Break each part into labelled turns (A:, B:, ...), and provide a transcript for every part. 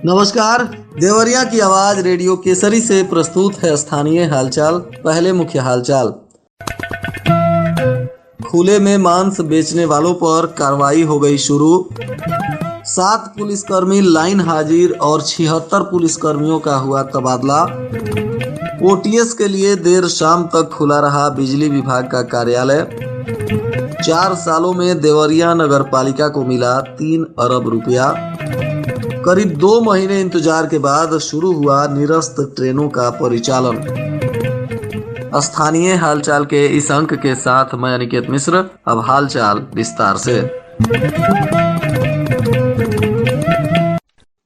A: नमस्कार, देवरिया की आवाज रेडियो केसरी से प्रस्तुत है स्थानीय हालचाल। पहले मुख्य हालचाल। खुले में मांस बेचने वालों पर कार्रवाई हो गई शुरू। 7 पुलिसकर्मी लाइन हाजिर और 76 पुलिसकर्मियों का हुआ तबादला। ओटीएस के लिए देर शाम तक खुला रहा बिजली विभाग का कार्यालय। 4 सालों में देवरिया नगर पालिका को मिला 3 अरब रुपया। करीब 2 महीने इंतजार के बाद शुरू हुआ निरस्त ट्रेनों का परिचालन। स्थानीय हालचाल के इस अंक के साथ मैं अनिकेत मिश्र। अब हालचाल विस्तार से।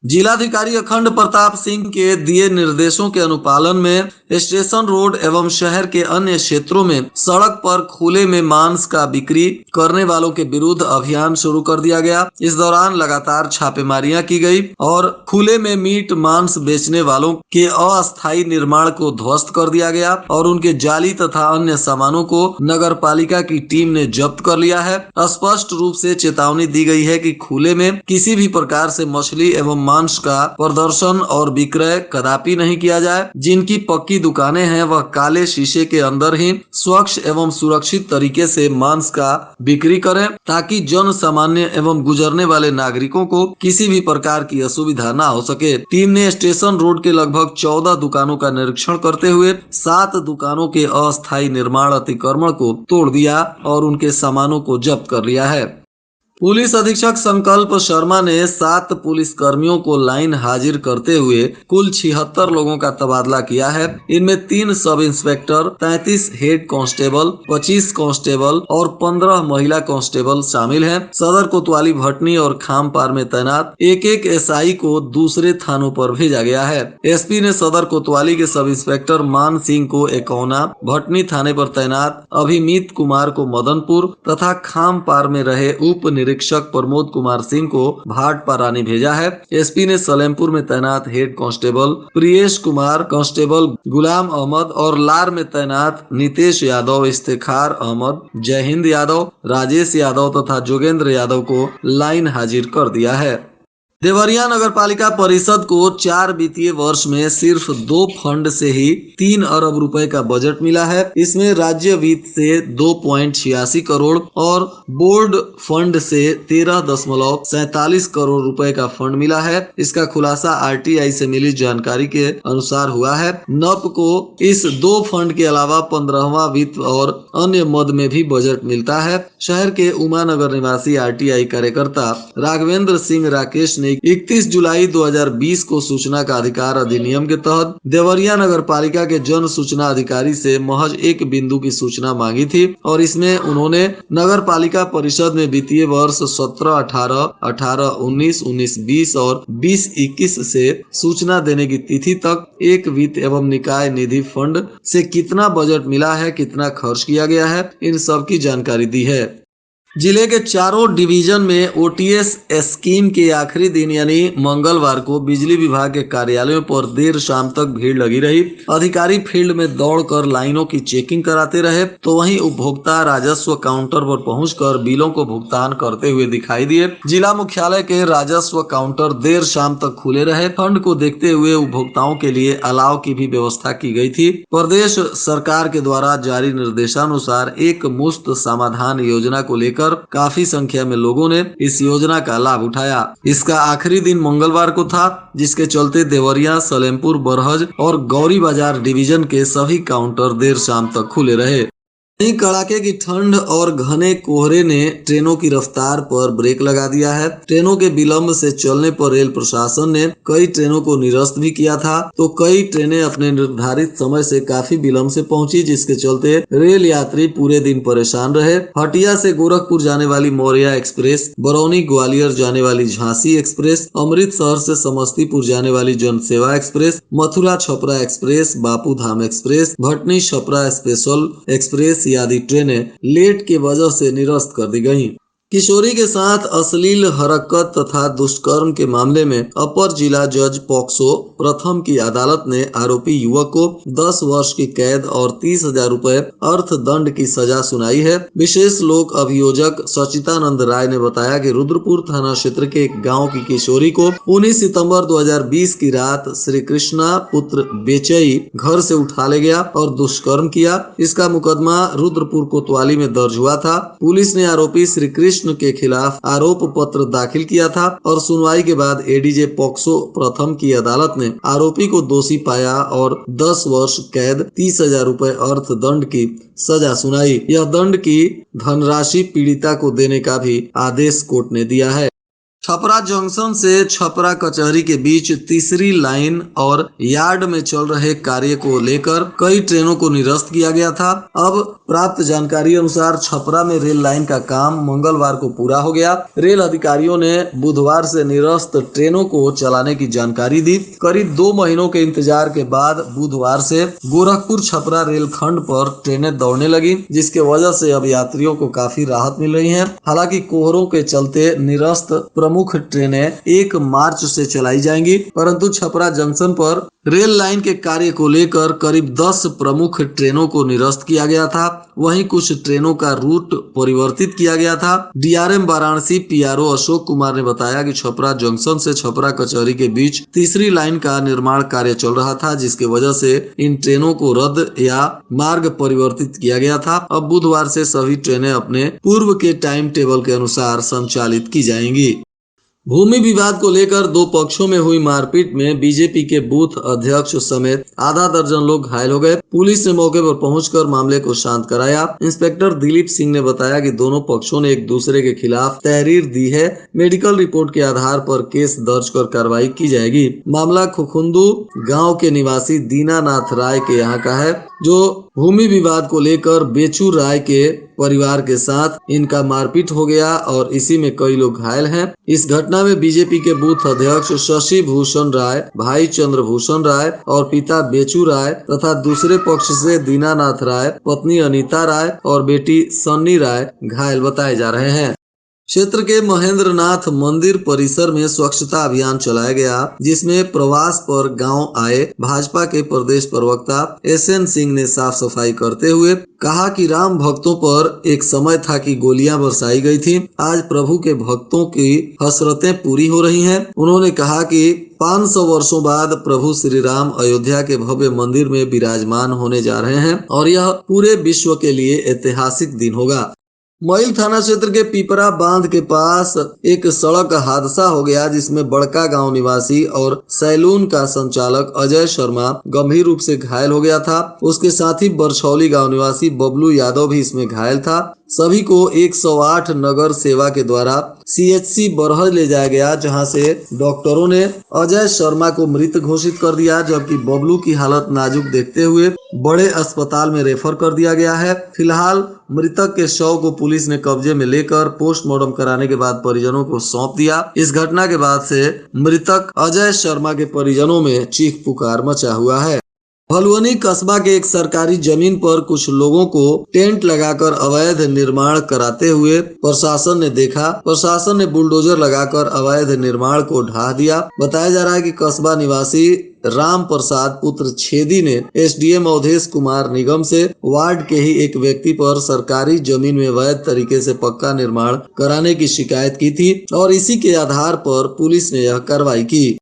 A: जिलाधिकारी अखंड प्रताप सिंह के दिए निर्देशों के अनुपालन में स्टेशन रोड एवं शहर के अन्य क्षेत्रों में सड़क पर खुले में मांस का बिक्री करने वालों के विरुद्ध अभियान शुरू कर दिया गया। इस दौरान लगातार छापेमारियां की गई और खुले में मीट मांस बेचने वालों के अस्थायी निर्माण को ध्वस्त कर दिया गया और उनके जाली तथा अन्य सामानों को नगर पालिका की टीम ने जब्त कर लिया है। स्पष्ट रूप से चेतावनी दी गई है कि खुले में किसी भी प्रकार से मछली एवं मांस का प्रदर्शन और विक्रय कदापि नहीं किया जाए। जिनकी पक्की दुकानें हैं वह काले शीशे के अंदर ही स्वच्छ एवं सुरक्षित तरीके से मांस का बिक्री करें ताकि जन सामान्य एवं गुजरने वाले नागरिकों को किसी भी प्रकार की असुविधा न हो सके। टीम ने स्टेशन रोड के लगभग 14 दुकानों का निरीक्षण करते हुए 7 दुकानों के अस्थायी निर्माण अतिक्रमण को तोड़ दिया और उनके सामानों को जब्त कर लिया है। पुलिस अधीक्षक संकल्प शर्मा ने 7 पुलिस कर्मियों को लाइन हाजिर करते हुए कुल 76 लोगों का तबादला किया है। इनमें 3 sub inspector, 33 head constable, 25 constable और 15 महिला कांस्टेबल शामिल हैं। सदर कोतवाली, भटनी और खामपार में तैनात एक एसआई को दूसरे थानों पर भेजा गया है। एसपी ने सदर कोतवाली के सब इंस्पेक्टर मान सिंह को एकौना, भटनी थाने पर तैनात अभिमीत कुमार को मदनपुर तथा खामपार में रहे उप निरीक्षक प्रमोद कुमार सिंह को भाट पारानी भेजा है। एसपी ने सलेमपुर में तैनात head constable Priyesh Kumar, constable Ghulam Ahmed और लार में तैनात नितेश यादव, इफ्तेखार अहमद, जयहिंद यादव, राजेश यादव तथा जोगेंद्र यादव को लाइन हाजिर कर दिया है। देवरिया नगर पालिका परिषद को 4 वित्तीय वर्ष में सिर्फ 2 फंड से ही 3 अरब रुपए का बजट मिला है। इसमें राज्य वित्त से 2.86 करोड़ और बोर्ड फंड से 13.47 करोड़ रुपए का फंड मिला है। इसका खुलासा आरटीआई से मिली जानकारी के अनुसार हुआ है। नप को इस 2 फंड के अलावा 15वां वित्त और अन्य मद में भी बजट मिलता है। शहर के उमानगर निवासी आरटीआई कार्यकर्ता राघवेंद्र सिंह राकेश ने 31 जुलाई 2020 को सूचना का अधिकार अधिनियम के तहत देवरिया नगर पालिका के जन सूचना अधिकारी से महज एक बिंदु की सूचना मांगी थी और इसमें उन्होंने नगर पालिका परिषद में वित्तीय वर्ष 17-18, 18-19, 19-20 और 20-21 से सूचना देने की तिथि तक एक वित्त एवं निकाय निधि फंड से कितना बजट मिला है, कितना खर्च किया गया है, इन सब की जानकारी दी है। जिले के चारों डिवीजन में ओटीएस स्कीम के आखिरी दिन यानी मंगलवार को बिजली विभाग के कार्यालयों पर देर शाम तक भीड़ लगी रही। अधिकारी फील्ड में दौड़कर लाइनों की चेकिंग कराते रहे तो वहीं उपभोक्ता राजस्व काउंटर पर पहुंचकर बिलों को भुगतान करते हुए दिखाई दिए। जिला मुख्यालय के राजस्व काउंटर देर शाम तक खुले रहे। ठंड को देखते हुए उपभोक्ताओं के लिए अलाव की भी व्यवस्था की गई थी। प्रदेश सरकार के द्वारा जारी निर्देशानुसार एक मुफ्त समाधान योजना को लेकर काफी संख्या में लोगों ने इस योजना का लाभ उठाया। इसका आखिरी दिन मंगलवार को था, जिसके चलते देवरिया, सलेमपुर, बरहज और गौरी बाजार डिवीजन के सभी काउंटर देर शाम तक खुले रहे। कड़ाके की ठंड और घने कोहरे ने ट्रेनों की रफ्तार पर ब्रेक लगा दिया है। ट्रेनों के विलंब से चलने पर रेल प्रशासन ने कई ट्रेनों को निरस्त भी किया था तो कई ट्रेनें अपने निर्धारित समय से काफी विलंब से पहुंची, जिसके चलते रेल यात्री पूरे दिन परेशान रहे। हटिया से गोरखपुर जाने वाली मौर्या एक्सप्रेस, बरौनी ग्वालियर जाने वाली झांसी एक्सप्रेस, अमृतसर से समस्तीपुर जाने वाली Jansewa express, Mathura Chhapra express, Bapu Dham express, Bhatni Chhapra special express आदि ट्रेनें लेट के वजह से निरस्त कर दी गयी। किशोरी के साथ अश्लील हरकत तथा दुष्कर्म के मामले में अपर जिला जज पॉक्सो प्रथम की अदालत ने आरोपी युवक को 10 वर्ष की कैद और 30,000 रुपए अर्थदंड की सजा सुनाई है। विशेष लोक अभियोजक सचितानंद राय ने बताया कि रुद्रपुर थाना क्षेत्र के एक गांव की किशोरी को 19 सितंबर 2020 की रात श्री कृष्णा पुत्र बेचई घर से उठा ले गया और दुष्कर्म किया। इसका मुकदमा रुद्रपुर कोतवाली में दर्ज हुआ था। पुलिस ने आरोपी श्री कृष्ण के खिलाफ आरोप पत्र दाखिल किया था और सुनवाई के बाद एडीजे पॉक्सो प्रथम की अदालत ने आरोपी को दोषी पाया और 10 वर्ष कैद 30,000 रुपए अर्थदंड की सजा सुनाई। यह दंड की धनराशि पीड़िता को देने का भी आदेश कोर्ट ने दिया है। छपरा जंक्शन से छपरा कचहरी के बीच तीसरी लाइन और यार्ड में चल रहे कार्य को लेकर कई ट्रेनों को निरस्त किया गया था। अब प्राप्त जानकारी अनुसार छपरा में रेल लाइन का काम मंगलवार को पूरा हो गया। रेल अधिकारियों ने बुधवार से निरस्त ट्रेनों को चलाने की जानकारी दी। करीब 2 महीनों के इंतजार के बाद बुधवार से गोरखपुर छपरा रेलखंड पर ट्रेनें दौड़ने लगी, जिसके वजह से अब यात्रियों को काफी राहत मिल रही है। हालांकि कोहरों के चलते निरस्त प्रमुख ट्रेनें 1 मार्च से चलाई जाएंगी, परंतु छपरा जंक्शन पर रेल लाइन के कार्य को लेकर करीब 10 प्रमुख ट्रेनों को निरस्त किया गया था। वहीं कुछ ट्रेनों का रूट परिवर्तित किया गया था। डीआरएम वाराणसी पीआरओ अशोक कुमार ने बताया कि छपरा जंक्शन से छपरा कचहरी के बीच तीसरी लाइन का निर्माण कार्य चल रहा था, जिसके वजह से इन ट्रेनों को रद्द या मार्ग परिवर्तित किया गया था। अब बुधवार से सभी ट्रेनें अपने पूर्व के टाइम टेबल के अनुसार संचालित की जाएंगी। भूमि विवाद को लेकर 2 पक्षों में हुई मारपीट में बीजेपी के बूथ अध्यक्ष समेत आधा दर्जन लोग घायल हो गए। पुलिस ने मौके पर पहुंचकर मामले को शांत कराया। इंस्पेक्टर दिलीप सिंह ने बताया कि दोनों पक्षों ने एक दूसरे के खिलाफ तहरीर दी है। मेडिकल रिपोर्ट के आधार पर केस दर्ज कर कार्रवाई की जाएगी। मामला खुखुंदू गाँव के निवासी दीनानाथ राय के यहाँ का है, जो भूमि विवाद को लेकर बेचू राय के परिवार के साथ इनका मारपीट हो गया और इसी में कई लोग घायल हैं। इस घटना में बीजेपी के बूथ अध्यक्ष शशि भूषण राय, भाई चंद्रभूषण राय और पिता बेचू राय तथा दूसरे पक्ष से दीनानाथ राय, पत्नी अनीता राय और बेटी सन्नी राय घायल बताए जा रहे हैं। क्षेत्र के महेंद्रनाथ मंदिर परिसर में स्वच्छता अभियान चलाया गया, जिसमें प्रवास पर गांव आए भाजपा के प्रदेश प्रवक्ता एसएन सिंह ने साफ सफाई करते हुए कहा कि राम भक्तों पर एक समय था कि गोलियां बरसाई गई थी। आज प्रभु के भक्तों की हसरतें पूरी हो रही हैं। उन्होंने कहा कि 500 वर्षों बाद प्रभु श्री राम अयोध्या के भव्य मंदिर में विराजमान होने जा रहे हैं और यह पूरे विश्व के लिए ऐतिहासिक दिन होगा। मईल थाना क्षेत्र के पिपरा बांध के पास एक सड़क हादसा हो गया, जिसमें बड़का गांव निवासी और सैलून का संचालक अजय शर्मा गंभीर रूप से घायल हो गया था। उसके साथ ही बरछौली गांव निवासी बबलू यादव भी इसमें घायल था। सभी को 108 नगर सेवा के द्वारा सीएचसी बरहज ले जाया गया, जहां से डॉक्टरों ने अजय शर्मा को मृत घोषित कर दिया, जबकि बबलू की हालत नाजुक देखते हुए बड़े अस्पताल में रेफर कर दिया गया है। फिलहाल मृतक के शव को पुलिस ने कब्जे में लेकर पोस्टमार्टम कराने के बाद परिजनों को सौंप दिया। इस घटना के बाद से मृतक अजय शर्मा के परिजनों में चीख पुकार मचा हुआ है। भलुअनी कस्बा के एक सरकारी जमीन पर कुछ लोगों को टेंट लगाकर अवैध निर्माण कराते हुए प्रशासन ने देखा। प्रशासन ने बुलडोजर लगाकर अवैध निर्माण को ढा दिया। बताया जा रहा है कि कस्बा निवासी राम प्रसाद पुत्र छेदी ने एसडीएम अवधेश कुमार निगम से वार्ड के ही एक व्यक्ति पर सरकारी जमीन में वैध तरीके से पक्का निर्माण कराने की शिकायत की थी और इसी के आधार पर पुलिस ने यह कार्रवाई की।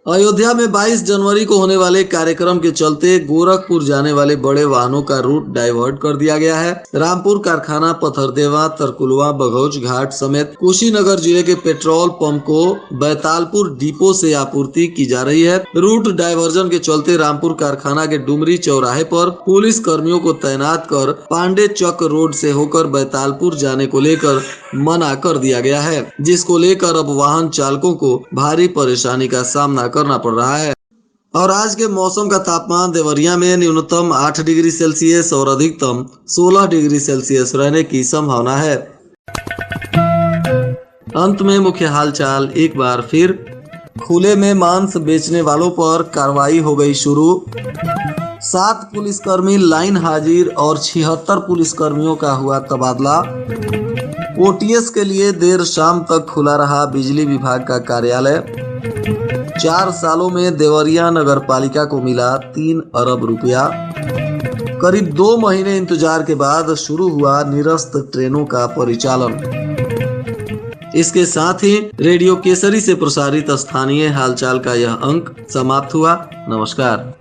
A: अयोध्या में 22 जनवरी को होने वाले कार्यक्रम के चलते गोरखपुर जाने वाले बड़े वाहनों का रूट डाइवर्ट कर दिया गया है। रामपुर कारखाना, पथरदेवा, तरकुलवा, बघौच घाट समेत कुशीनगर जिले के पेट्रोल पंप को बैतालपुर डिपो से आपूर्ति की जा रही है। रूट डाइवर्जन के चलते रामपुर कारखाना के डुमरी चौराहे पर पुलिस कर्मियों को तैनात कर पांडे चक रोड से होकर बैतालपुर जाने को लेकर मना कर दिया गया है, जिसको लेकर अब वाहन चालकों को भारी परेशानी का सामना करना पड़ रहा है। और आज के मौसम का तापमान देवरिया में न्यूनतम 8 डिग्री सेल्सियस और अधिकतम 16 डिग्री सेल्सियस रहने की संभावना है। अंत में मुख्य हालचाल एक बार फिर। खुले में मांस बेचने वालों पर कार्रवाई हो गई शुरू। 7 पुलिसकर्मी लाइन हाजिर और 76 पुलिसकर्मियों का हुआ तबादला। ओटीएस के लिए देर शाम तक खुला रहा बिजली विभाग का कार्यालय। 4 सालों में देवरिया नगर पालिका को मिला 3 अरब रुपया। करीब 2 महीने इंतजार के बाद शुरू हुआ निरस्त ट्रेनों का परिचालन। इसके साथ ही रेडियो केसरी से प्रसारित स्थानीय हालचाल का यह अंक समाप्त हुआ। नमस्कार।